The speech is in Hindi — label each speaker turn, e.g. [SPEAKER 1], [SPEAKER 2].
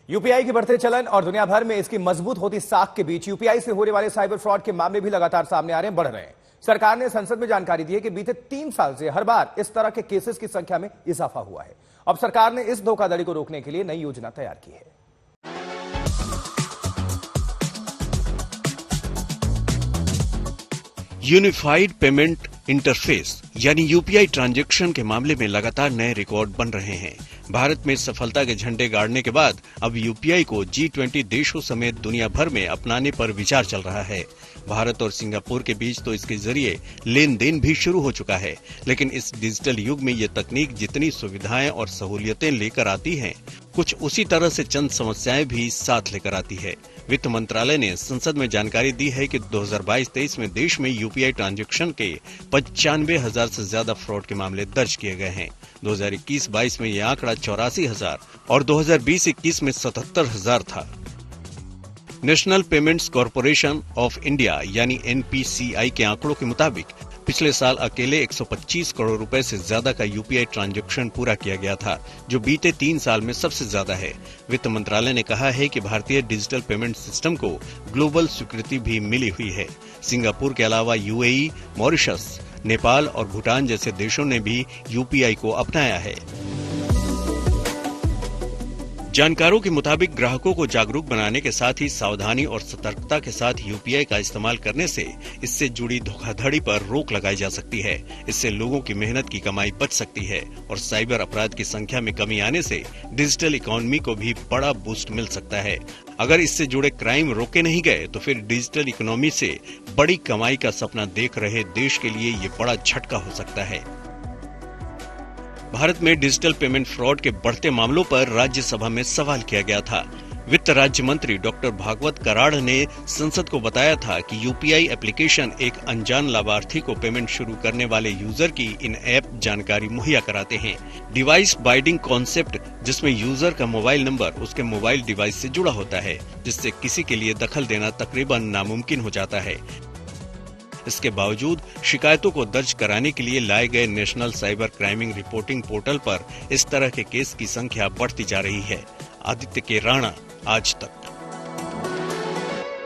[SPEAKER 1] यूपीआई के बढ़ते चलन और दुनिया भर में इसकी मजबूत होती साख के बीच यूपीआई से होने वाले साइबर फ्रॉड के मामले भी लगातार सामने आ रहे हैं, बढ़ रहे हैं। सरकार ने संसद में जानकारी दी है कि बीते 3 साल से हर बार इस तरह के केसेस की संख्या में इजाफा हुआ है। अब सरकार ने इस धोखाधड़ी को रोकने के लिए नई योजना तैयार की है।
[SPEAKER 2] यूनिफाइड पेमेंट इंटरफेस यानी यूपीआई ट्रांजैक्शन के मामले में लगातार नए रिकॉर्ड बन रहे हैं। भारत में सफलता के झंडे गाड़ने के बाद अब यूपीआई को G20 देशों समेत दुनिया भर में अपनाने पर विचार चल रहा है। भारत और सिंगापुर के बीच तो इसके जरिए लेन देन भी शुरू हो चुका है, लेकिन इस डिजिटल युग में ये तकनीक जितनी सुविधाएं और सहूलियतें लेकर आती है, कुछ उसी तरह से चंद समस्याएं भी साथ लेकर आती है। वित्त मंत्रालय ने संसद में जानकारी दी है कि 2022-23 में देश में यूपीआई ट्रांजैक्शन के 95,000 से ज्यादा फ्रॉड के मामले दर्ज किए गए हैं। 2021-22 में यह आंकड़ा 84,000 और 2020-21 में 77,000 था। National payments corporation of India यानी NPCI के आंकड़ों के मुताबिक पिछले साल अकेले 125 करोड़ रुपए से ज्यादा का यूपीआई ट्रांजैक्शन पूरा किया गया था, जो बीते 3 साल में सबसे ज्यादा है। वित्त मंत्रालय ने कहा है कि भारतीय डिजिटल पेमेंट सिस्टम को ग्लोबल स्वीकृति भी मिली हुई है। सिंगापुर के अलावा UAE, मॉरिशस, नेपाल और भूटान जैसे देशों ने भी यूपीआई को अपनाया है। जानकारों के मुताबिक ग्राहकों को जागरूक बनाने के साथ ही सावधानी और सतर्कता के साथ यूपीआई का इस्तेमाल करने से इससे जुड़ी धोखाधड़ी पर रोक लगाई जा सकती है। इससे लोगों की मेहनत की कमाई बच सकती है और साइबर अपराध की संख्या में कमी आने से डिजिटल इकोनॉमी को भी बड़ा बूस्ट मिल सकता है। अगर इससे जुड़े क्राइम रोके नहीं गए तो फिर डिजिटल इकोनॉमी से बड़ी कमाई का सपना देख रहे देश के लिए ये बड़ा झटका हो सकता है। भारत में डिजिटल पेमेंट फ्रॉड के बढ़ते मामलों पर राज्यसभा में सवाल किया गया था। वित्त राज्य मंत्री डॉक्टर भागवत कराड़ ने संसद को बताया था कि यूपीआई एप्लीकेशन एक अनजान लाभार्थी को पेमेंट शुरू करने वाले यूजर की इन ऐप जानकारी मुहैया कराते हैं। डिवाइस बाइंडिंग कॉन्सेप्ट, जिसमें यूजर का मोबाइल नंबर उसके मोबाइल डिवाइस से जुड़ा होता है, जिससे किसी के लिए दखल देना तकरीबन नामुमकिन हो जाता है। इसके बावजूद शिकायतों को दर्ज कराने के लिए लाए गए नेशनल साइबर क्राइमिंग रिपोर्टिंग पोर्टल पर इस तरह के केस की संख्या बढ़ती जा रही है। आदित्य के राणा, आज तक।